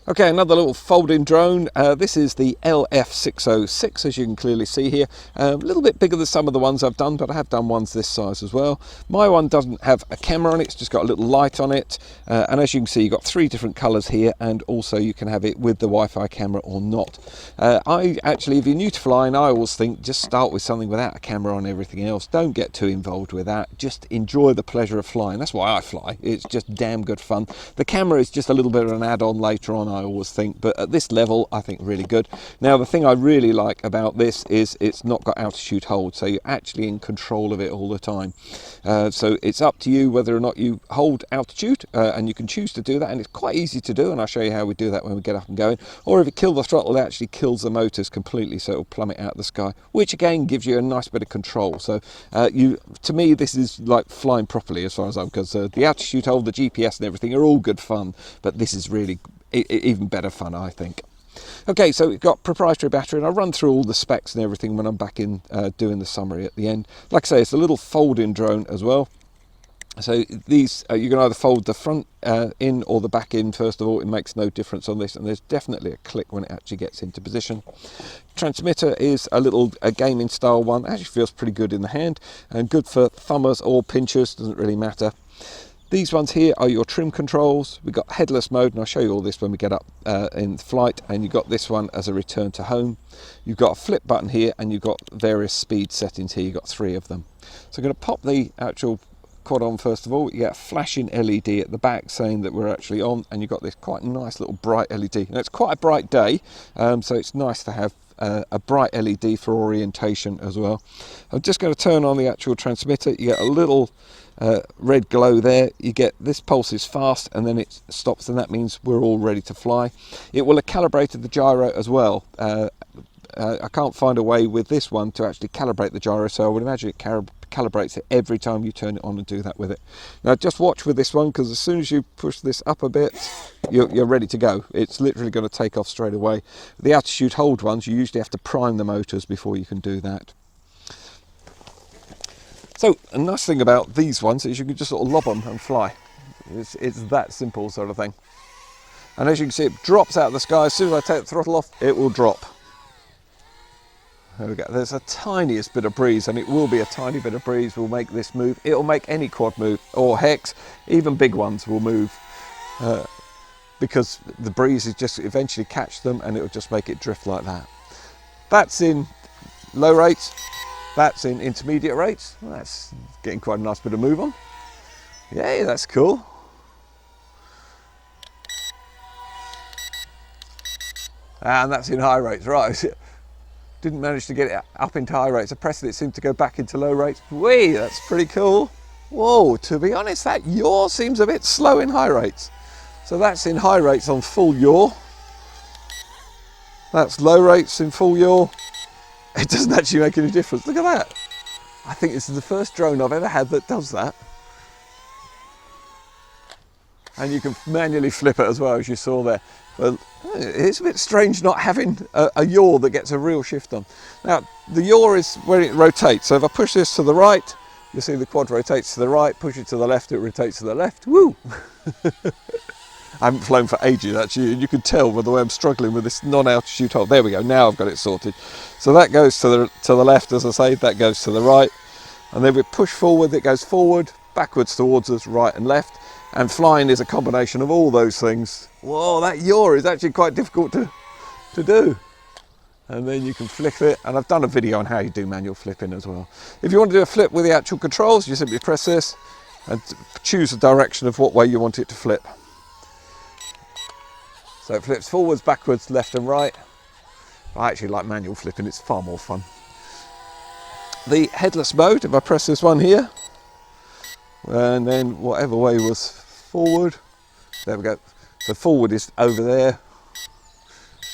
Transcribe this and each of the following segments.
Okay, another little folding drone. This is the LF606, as you can clearly see here. A little bit bigger than some of the ones I've done, but I have done ones this size as well. My one doesn't have a camera on it, it's just got a little light on it. And as you can see, you've got 3 different colours here, and also you can have it with the Wi-Fi camera or not. I actually, if you're new to flying, I always think just start with something without a camera on everything else. Don't get too involved with that. Just enjoy the pleasure of flying. That's why I fly. It's just damn good fun. The camera is just a little bit of an add-on later on, I always think, but at this level I think really good. Now the thing I really like about this is it's not got altitude hold, so you're actually in control of it all the time. So it's up to you whether or not you hold altitude, and you can choose to do that, and it's quite easy to do, and I'll show you how we do that when we get up and going. Or if you kill the throttle, it actually kills the motors completely, so it'll plummet out of the sky, which again gives you a nice bit of control. So to me this is like flying properly as far as I'm concerned. The altitude hold, the GPS and everything are all good fun, but this is really even better fun, I think. Okay, so we've got proprietary battery, and I'll run through all the specs and everything when I'm back in doing the summary at the end. Like I say, it's a little folding drone as well. So these, you can either fold the front in or the back in. First of all, it makes no difference on this, and there's definitely a click when it actually gets into position. Transmitter is a gaming style one. It actually feels pretty good in the hand, and good for thumbers or pinchers, doesn't really matter. These ones here are your trim controls. We've got headless mode, and I'll show you all this when we get up in flight, and you've got this one as a return to home. You've got a flip button here, and you've got various speed settings here. You've got 3 of them. So I'm going to pop the actual quad on first of all. You get a flashing LED at the back saying that we're actually on, and you've got this quite nice little bright LED. Now it's quite a bright day, so it's nice to have a bright LED for orientation as well. I'm just going to turn on the actual transmitter. You get a little red glow there. You get this pulse is fast, and then it stops, and that means we're all ready to fly. It will have calibrated the gyro as well. I can't find a way with this one to actually calibrate the gyro, so I would imagine it calibrates it every time you turn it on and do that with it. Now just watch with this one, because as soon as you push this up a bit, you're ready to go. It's literally going to take off straight away. The altitude hold ones, you usually have to prime the motors before you can do that. So a nice thing about these ones is you can just sort of lob them and fly. It's that simple sort of thing. And as you can see, it drops out of the sky. As soon as I take the throttle off, it will drop. There we go. There's a tiniest bit of breeze, and it will be a tiny bit of breeze will make this move. It'll make any quad move, or hex, even big ones will move, because the breeze is just eventually catch them, and it'll just make it drift like that. That's in low rates. That's in intermediate rates. Well, that's getting quite a nice bit of move on. Yay, that's cool. And that's in high rates, right? Didn't manage to get it up into high rates. I pressed it, it seemed to go back into low rates. Whee, that's pretty cool. Whoa, to be honest, that yaw seems a bit slow in high rates. So that's in high rates on full yaw. That's low rates in full yaw. It doesn't actually make any difference. Look at that. I think this is the first drone I've ever had that does that. And you can manually flip it as well, as you saw there. Well, it's a bit strange not having a yaw that gets a real shift on. Now, the yaw is where it rotates. So if I push this to the right, you'll see the quad rotates to the right. Push it to the left, it rotates to the left. Woo! I haven't flown for ages actually, and you can tell by the way I'm struggling with this non-altitude hold. There we go, now I've got it sorted. So that goes to the left, as I say, that goes to the right. And then we push forward, it goes forward, backwards towards us, right and left. And flying is a combination of all those things. Whoa, that yaw is actually quite difficult to do. And then you can flip it, and I've done a video on how you do manual flipping as well. If you want to do a flip with the actual controls, you simply press this and choose the direction of what way you want it to flip. So it flips forwards, backwards, left and right. I actually like manual flipping, it's far more fun. The headless mode, if I press this one here, and then whatever way was forward, there we go. So forward is over there,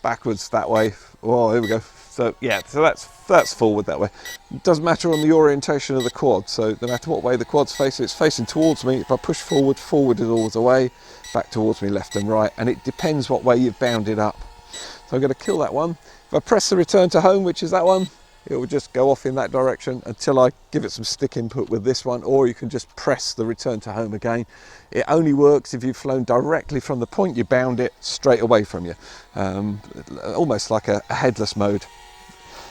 backwards that way. Oh, here we go. So yeah, so that's forward that way. It doesn't matter on the orientation of the quad, so no matter what way the quad's facing, it's facing towards me. If I push forward, forward is always away, back towards me, left and right, and it depends what way you've bound it up. So I'm going to kill that one. If I press the return to home, which is that one, it will just go off in that direction until I give it some stick input with this one, or you can just press the return to home again. It only works if you've flown directly from the point you bound it straight away from you, almost like a headless mode.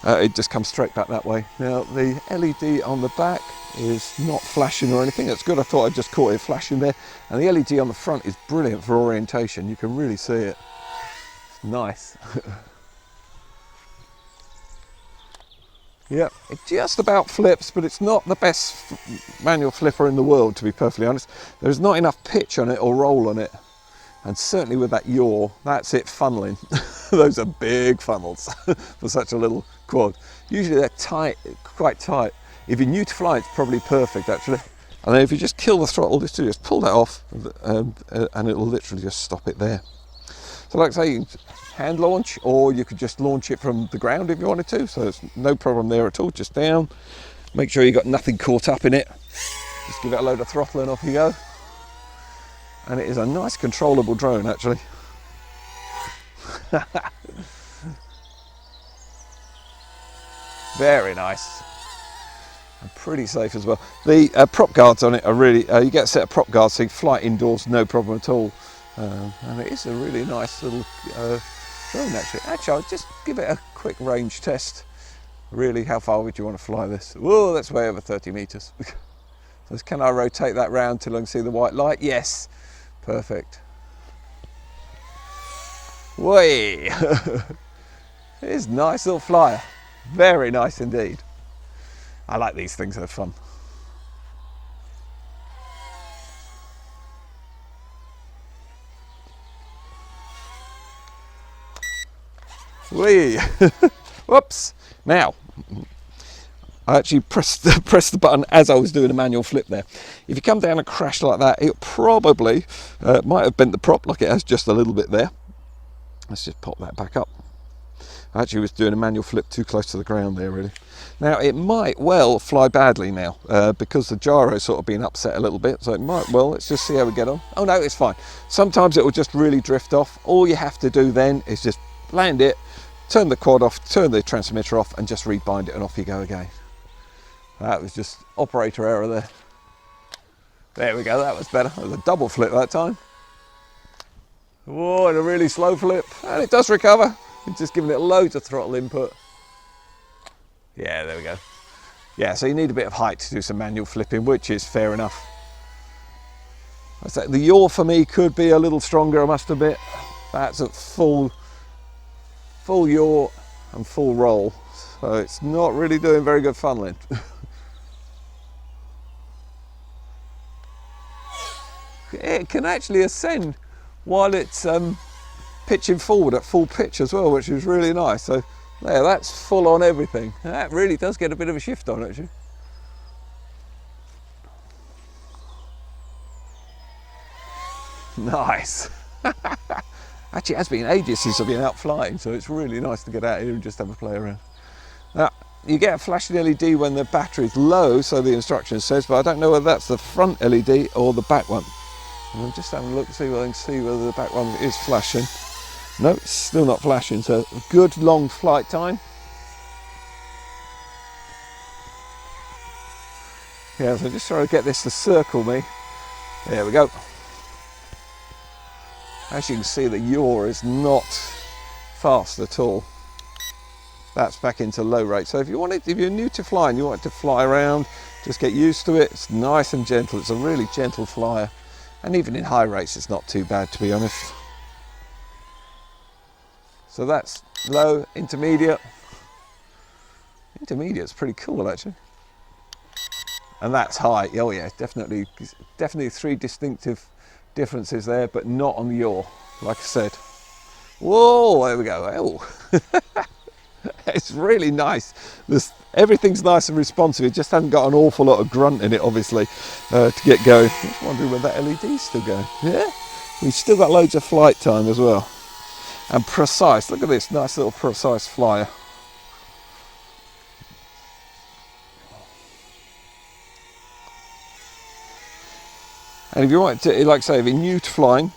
It just comes straight back that way. Now the LED on the back is not flashing or anything. That's good. I thought I just caught it flashing there. And the LED on the front is brilliant for orientation. You can really see it. It's nice. Yeah, it just about flips, but it's not the best manual flipper in the world, to be perfectly honest. There's not enough pitch on it or roll on it. And certainly with that yaw, that's it funneling. Those are big funnels for such a little quad. Usually they're tight, quite tight. If you're new to flying, it's probably perfect actually. And then if you just kill the throttle, just pull that off and it will literally just stop it there. So like I say, you can hand launch, or you could just launch it from the ground if you wanted to. So there's no problem there at all, just down. Make sure you've got nothing caught up in it. Just give it a load of throttle and off you go. And it is a nice controllable drone actually. Very nice. And pretty safe as well. The prop guards on it are really, you get a set of prop guards so you can fly indoors no problem at all. And it is a really nice little drone actually. Actually, I'll just give it a quick range test. Really, how far would you want to fly this? Whoa, that's way over 30 meters. So can I rotate that round till I can see the white light? Yes, perfect. Way. It is a nice little flyer. Very nice indeed. I like these things, they're fun. Whee! Whoops! Now, I actually pressed the button as I was doing a manual flip there. If you come down and crash like that, it probably might have bent the prop like it has just a little bit there. Let's just pop that back up. I actually was doing a manual flip too close to the ground there really. Now it might well fly badly now because the gyro's sort of been upset a little bit, so it might well, let's just see how we get on. Oh no, it's fine. Sometimes it will just really drift off. All you have to do then is just land it, turn the quad off, turn the transmitter off and just rebind it and off you go again. That was just operator error there. There we go, that was better. That was a double flip that time. Whoa, and a really slow flip. And it does recover. It's just giving it loads of throttle input. Yeah, there we go. Yeah, so you need a bit of height to do some manual flipping, which is fair enough. I say the yaw for me could be a little stronger, I must admit. That's at full yaw and full roll. So it's not really doing very good funneling. It can actually ascend while it's pitching forward at full pitch as well, which is really nice. So there, that's full on everything. That really does get a bit of a shift on actually. Nice. Actually, it has been ages since I've been out flying, so it's really nice to get out here and just have a play around. Now, you get a flashing LED when the battery's low, so the instruction says, but I don't know whether that's the front LED or the back one. And I'm just having a look to see whether I can see whether the back one is flashing. No, it's still not flashing, so good long flight time. Yeah, so just trying to get this to circle me. There we go. As you can see, the yaw is not fast at all. That's back into low rate. So if you're new to flying, you want to fly around, just get used to it. It's nice and gentle. It's a really gentle flyer. And even in high rates, it's not too bad, to be honest. So that's low, intermediate. Intermediate's pretty cool, actually. And that's high. Oh yeah, definitely three distinctive differences there, but not on the yaw, like I said. Whoa, there we go. Oh. It's really nice. Everything's nice and responsive. It just hasn't got an awful lot of grunt in it, obviously, to get going. Just wondering whether that LED's still going. Yeah, we've still got loads of flight time as well. And precise. Look at this nice little precise flyer. And if you want to, like I say, if you're new to flying,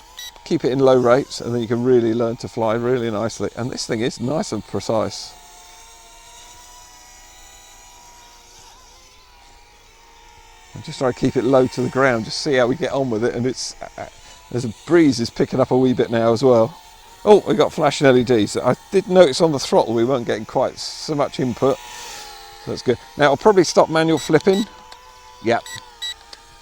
keep it in low rates and then you can really learn to fly really nicely. And this thing is nice and precise. just try to keep it low to the ground, just see how we get on with it. And it's there's a breeze is picking up a wee bit now as well. Oh, we got flashing LEDs. I did notice on the throttle we weren't getting quite so much input, so that's good. Now I'll probably stop manual flipping. Yep,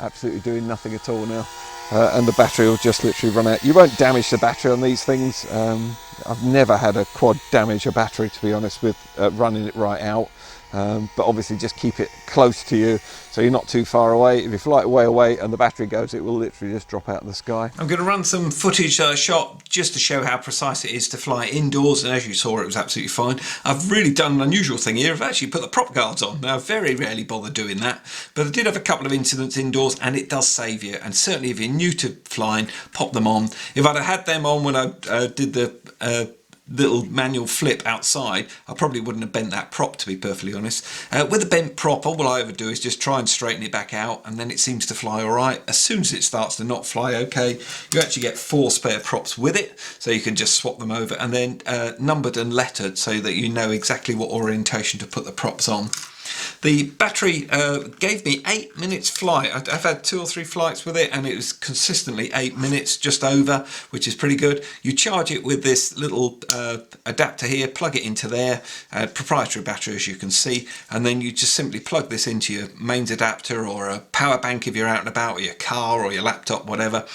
absolutely doing nothing at all now. And the battery will just literally run out. You won't damage the battery on these things. I've never had a quad damage a battery, to be honest, with running it right out. But obviously just keep it close to you so you're not too far away. If you fly it way away and the battery goes, it will literally just drop out of the sky. I'm going to run some footage shot just to show how precise it is to fly indoors, and as you saw it was absolutely fine. I've really done an unusual thing here. I've actually put the prop guards on. Now I very rarely bother doing that, but I did have a couple of incidents indoors and it does save you, and certainly if you're new to flying, pop them on. If I'd have had them on when I did the little manual flip outside, I probably wouldn't have bent that prop, to be perfectly honest. With a bent prop, all I ever do is just try and straighten it back out, and then it seems to fly all right. As soon as it starts to not fly okay, you actually get 4 spare props with it, so you can just swap them over, and then numbered and lettered so that you know exactly what orientation to put the props on. The battery gave me 8 minutes flight. I've had 2 or 3 flights with it and it was consistently 8 minutes, just over, which is pretty good. You charge it with this little adapter here, plug it into there, proprietary battery as you can see, and then you just simply plug this into your mains adapter or a power bank if you're out and about, or your car or your laptop, whatever.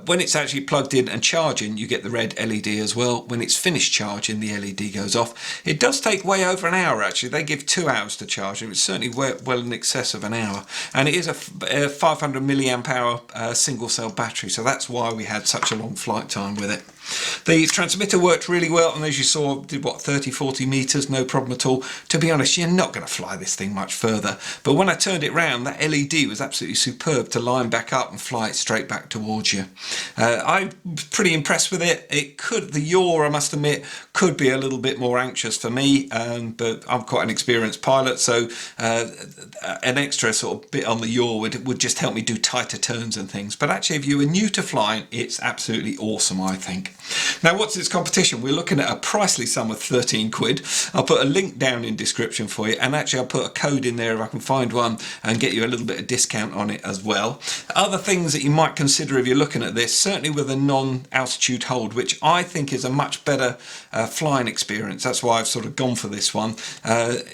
When it's actually plugged in and charging, you get the red LED as well. When it's finished charging, the LED goes off. It does take way over an hour actually. They give 2 hours to charge. It's certainly well in excess of an hour, and it is a 500 milliamp hour single cell battery, so that's why we had such a long flight time with it. The transmitter worked really well, and as you saw, did what, 30-40 meters, no problem at all. To be honest, you're not going to fly this thing much further, but when I turned it round, that LED was absolutely superb to line back up and fly it straight back towards you. I was pretty impressed with it. The yaw, I must admit, could be a little bit more anxious for me, but I'm quite an experienced pilot, so an extra sort of bit on the yaw would just help me do tighter turns and things. But actually, if you were new to flying, it's absolutely awesome, I think. Now, what's its competition? We're looking at a pricely sum of 13 quid. I'll put a link down in description for you, and actually I'll put a code in there if I can find one and get you a little bit of discount on it as well. Other things that you might consider if you're looking at this, certainly with a non-altitude hold, which I think is a much better flying experience. That's why I've sort of gone for this one.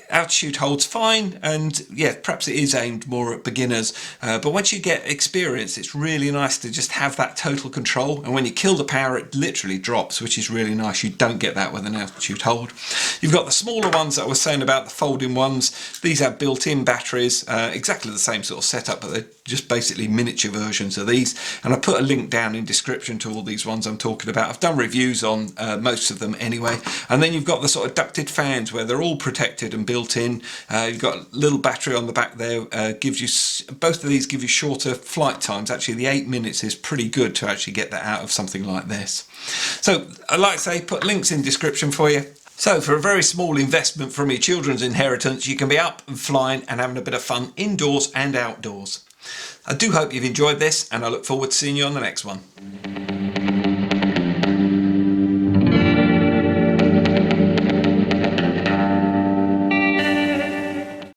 Altitude hold's fine, and yeah, perhaps it is aimed more at beginners, but once you get experience, it's really nice to just have that total control, and when you kill the power, it literally drops, which is really nice. You don't get that with an altitude hold. You've got the smaller ones that I was saying about, the folding ones. These have built-in batteries, exactly the same sort of setup, but they're just basically miniature versions of these, and I put a link down in description to all these ones I'm talking about. I've done reviews on most of them anyway. And then you've got the sort of ducted fans where they're all protected and built in. You've got a little battery on the back there, both of these give you shorter flight times. Actually, the 8 minutes is pretty good to actually get that out of something like this. So I'd like to say, put links in description for you. So for a very small investment from your children's inheritance, you can be up and flying and having a bit of fun indoors and outdoors. I do hope you've enjoyed this, and I look forward to seeing you on the next one.